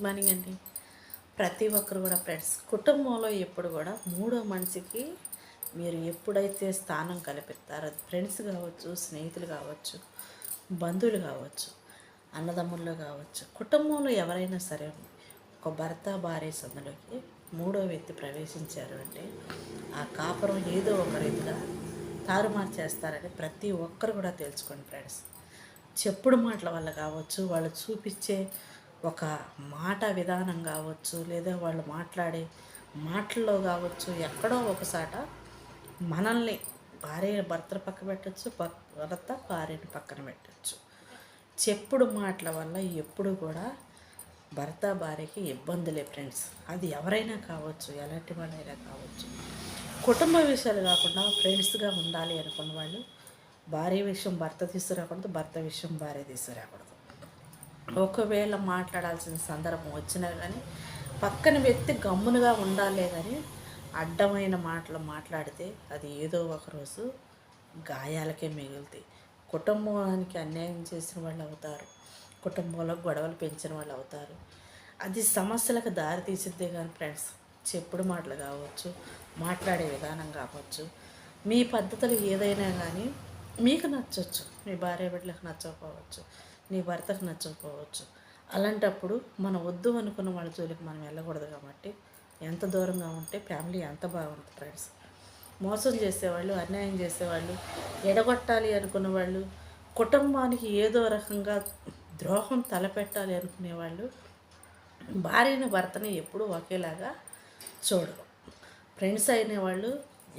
Good morning అండి. ప్రతి ఒక్కరు కూడా ఫ్రెండ్స్ కుటుంబంలో ఎప్పుడు కూడా మూడో మనిషికి మీరు ఎప్పుడైతే స్థానం కల్పిస్తారో అది ఫ్రెండ్స్ కావచ్చు, స్నేహితులు కావచ్చు, బంధువులు కావచ్చు, అన్నదమ్ముళ్ళు కావచ్చు, కుటుంబంలో ఎవరైనా సరే ఒక భర్త భార్య సందులోకి మూడో వ్యక్తి ప్రవేశించారు అంటే ఆ కాపురం ఏదో ఒక రీతిగా తారుమారు చేస్తారని ప్రతి ఒక్కరు కూడా తెలుసుకోండి ఫ్రెండ్స్. చెప్పుడు మాటల వల్ల కావచ్చు, వాళ్ళు చూపించే ఒక మాట విధానం కావచ్చు, లేదా వాళ్ళు మాట్లాడే మాటల్లో కావచ్చు, ఎక్కడో ఒకసాట మనల్ని భర్తను పక్కన పెట్టచ్చు, భర్త భార్యని పక్కన పెట్టచ్చు. చెప్పుడు మాటల వల్ల ఎప్పుడు కూడా భర్త భార్యకి ఇబ్బందులే ఫ్రెండ్స్. అది ఎవరైనా కావచ్చు, ఎలాంటి వాళ్ళైనా కావచ్చు. కుటుంబ విషయాలు కాకుండా ఫ్రెండ్స్గా ఉండాలి అనుకున్న వాళ్ళు భార్య విషయం భర్త తీసుకురాకూడదు, భర్త విషయం భార్య తీసుకురాకూడదు. ఒకవేళ మాట్లాడాల్సిన సందర్భం వచ్చినా కానీ పక్కన వ్యక్తి గమ్మునుగా ఉండాలే కానీ అడ్డమైన మాటలు మాట్లాడితే అది ఏదో ఒకరోజు గాయాలకే మిగులుతాయి. కుటుంబానికి అన్యాయం చేసిన వాళ్ళు అవుతారు, కుటుంబంలో గొడవలు పెంచిన వాళ్ళు అవుతారు. అది సమస్యలకు దారి తీసిద్దే కానీ ఫ్రెండ్స్. చెప్పుడు మాటలు కావచ్చు, మాట్లాడే విధానం కావచ్చు, మీ పద్ధతులు ఏదైనా కానీ మీకు నచ్చవచ్చు, మీ భార్య బిడ్డలకు నచ్చకపోవచ్చు, నీ భర్తకు నచ్చకపోవచ్చు. అలాంటప్పుడు మనం వద్దు అనుకున్న వాళ్ళ జోలికి మనం వెళ్ళకూడదు. కాబట్టి ఎంత దూరంగా ఉంటే ఫ్యామిలీ ఎంత బాగుంటుంది ఫ్రెండ్స్. మోసం చేసేవాళ్ళు, అన్యాయం చేసేవాళ్ళు, ఎడగొట్టాలి అనుకున్న వాళ్ళు, కుటుంబానికి ఏదో రకంగా ద్రోహం తలపెట్టాలి అనుకునేవాళ్ళు భార్యని భర్తని ఎప్పుడూ ఒకేలాగా చూడరు. ఫ్రెండ్స్ అయిన వాళ్ళు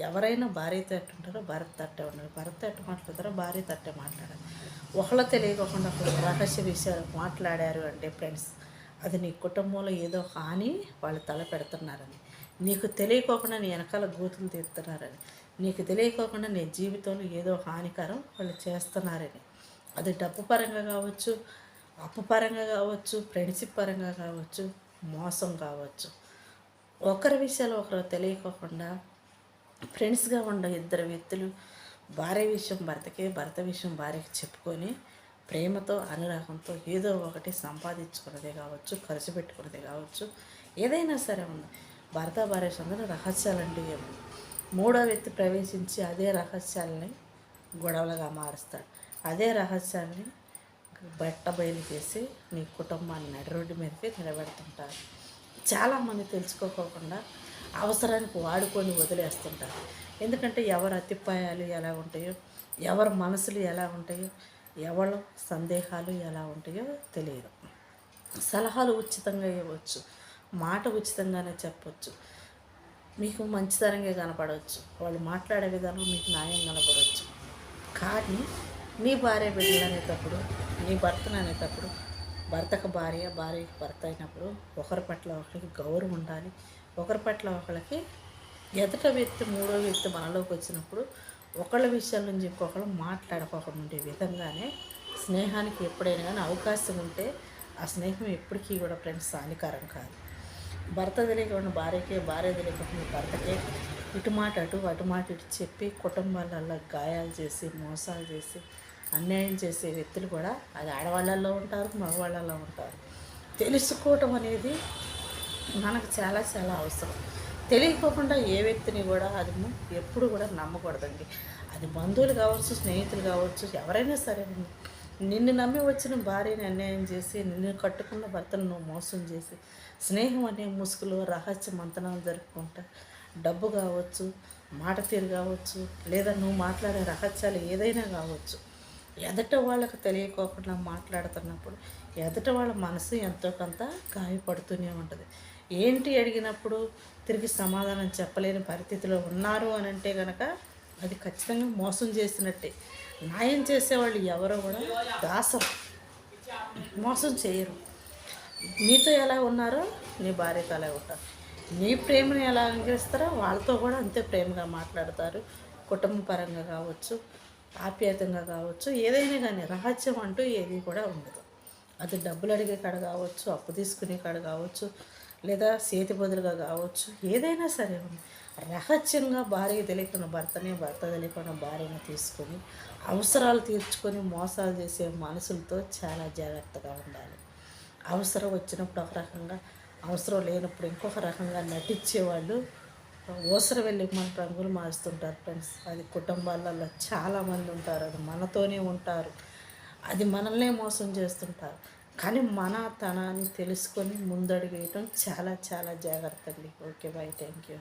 ఎవరైనా భార్య తట్టుంటారో భర్త తట్టే ఉండరు, భర్త తట్టు మాట్లాడతారో భార్య తట్టే మాట్లాడారు. ఒకళ్ళ తెలియకుండా రహస్య విషయాలు మాట్లాడారు అంటే ఫ్రెండ్స్, అది నీ కుటుంబంలో ఏదో హాని వాళ్ళు తల పెడుతున్నారని, నీకు తెలియకోకుండా నీ వెనకాల గోతులు తీస్తున్నారని, నీకు తెలియకోకుండా నీ జీవితంలో ఏదో హానికరం వాళ్ళు చేస్తున్నారని. అది డబ్బు పరంగా కావచ్చు, అప్పు పరంగా కావచ్చు, ఫ్రెండ్షిప్ పరంగా కావచ్చు, మోసం కావచ్చు. ఒకరి విషయాలు ఒకరు తెలియకోకుండా ఫ్రెండ్స్గా ఉండే ఇద్దరు వ్యక్తులు భార్య విషయం భర్తకి, భర్త విషయం భార్యకి చెప్పుకొని ప్రేమతో అనురాగంతో ఏదో ఒకటి సంపాదించుకున్నదే కావచ్చు, ఖర్చు పెట్టుకున్నదే కావచ్చు, ఏదైనా సరే ఉంది. భర్త భార్య సందరూ రహస్యాలంటూ ఏమి మూడో వ్యక్తి ప్రవేశించి అదే రహస్యాలని గొడవలుగా మారుస్తాడు. అదే రహస్యాన్ని బయలు చేసి మీ కుటుంబాన్ని నడి రోడ్డు మీదకి నిలబెడుతుంటారు. చాలామంది తెలుసుకోకుండా అవసరానికి వాడుకొని వదిలేస్తుంటారు. ఎందుకంటే ఎవరి అతిపాయాలు ఎలా ఉంటాయో, ఎవరి మనసులు ఎలా ఉంటాయో, ఎవరి సందేహాలు ఎలా ఉంటాయో తెలియదు. సలహాలు ఉచితంగా ఇవ్వచ్చు, మాట ఉచితంగానే చెప్పవచ్చు, మీకు మంచితనంగా కనపడవచ్చు, వాళ్ళు మాట్లాడే విధానం మీకు న్యాయం కనపడవచ్చు. కానీ నీ భార్య బిడ్డలు అనేటప్పుడు, నీ భర్తను అనేటప్పుడు, భర్తకు భార్య, భార్యకి భర్త అయినప్పుడు ఒకరి పట్ల ఒకరికి గౌరవం ఉండాలి. ఒకరి పట్ల ఒకరికి ఎదుట వ్యక్తి మూడో వ్యక్తి మనలోకి వచ్చినప్పుడు ఒకళ్ళ విషయాల నుంచి ఇంకొకరు మాట్లాడుకోకుండా ఉండే విధంగానే స్నేహానికి ఎప్పుడైనా కానీ అవకాశం ఉంటే ఆ స్నేహం ఎప్పటికీ కూడా ఫ్రెండ్స్ హానికరం కాదు. భర్త తెలియకుండా భార్యకే, భార్య తెలియకుండా భర్తకే ఇటు మాట అటు, అటు మాట ఇటు చెప్పి కుటుంబాలలో గాయాలు చేసి, మోసాలు చేసి, అన్యాయం చేసే వ్యక్తులు కూడా అది ఆడవాళ్ళల్లో ఉంటారు, మగవాళ్ళల్లో ఉంటారు. తెలుసుకోవటం అనేది మనకు చాలా చాలా అవసరం. తెలియకోకుండా ఏ వ్యక్తిని కూడా అది ఎప్పుడు కూడా నమ్మకూడదండి. అది బంధువులు కావచ్చు, స్నేహితులు కావచ్చు, ఎవరైనా సరే. నిన్ను నమ్మి వచ్చిన భార్యని అన్యాయం చేసి, నిన్ను కట్టుకున్న భర్తను నువ్వు మోసం చేసి, స్నేహం అనే ముసుగులో రహస్య మంతనాలు జరుపుకుంటా డబ్బు కావచ్చు, మాట తీరు కావచ్చు, లేదా నువ్వు మాట్లాడే రహస్యాలు ఏదైనా కావచ్చు, ఎదుట వాళ్ళకు తెలియకోకుండా మాట్లాడుతున్నప్పుడు ఎదుట వాళ్ళ మనసు ఎంతో కొంత గాయపడుతూనే ఉంటుంది. ఏంటి అడిగినప్పుడు తిరిగి సమాధానం చెప్పలేని పరిస్థితిలో ఉన్నారు అని అంటే కనుక అది ఖచ్చితంగా మోసం చేసినట్టే. న్యాయం చేసేవాళ్ళు ఎవరో కూడా దాసరు, మోసం చేయరు. నీతో ఎలా ఉన్నారో నీ భార్యతో అలా ఉంటారు. నీ ప్రేమను ఎలా అంగీకరిస్తారో వాళ్ళతో కూడా అంతే ప్రేమగా మాట్లాడతారు. కుటుంబ పరంగా కావచ్చు, ఆప్యాయతంగా కావచ్చు, ఏదైనా కానీ రహస్యం అంటూ ఏది కూడా ఉండదు. అది డబ్బులు అడిగే కాడ కావచ్చు, అప్పు తీసుకునే కాడ కావచ్చు, లేదా చేతి బదులుగా కావచ్చు, ఏదైనా సరే ఉంది. రహస్యంగా భార్య తెలియకుండా భర్తని, భర్త తెలియకుండా భార్యను తీసుకొని అవసరాలు తీర్చుకొని మోసాలు చేసే మనసులతో చాలా జాగ్రత్తగా ఉండాలి. అవసరం వచ్చినప్పుడు ఒక రకంగా, అవసరం లేనప్పుడు ఇంకొక రకంగా నటించేవాళ్ళు అవసరం వెళ్ళి మన రంగులు మారుస్తుంటారు ఫ్రెండ్స్. అది కుటుంబాలలో చాలామంది ఉంటారు, అది మనతోనే ఉంటారు, అది మనల్నే మోసం చేస్తుంటారు. కానీ మన తనాన్ని తెలుసుకొని ముందడుగు వేయటం చాలా చాలా జాగ్రత్త అండి. Okay, bye, thank you.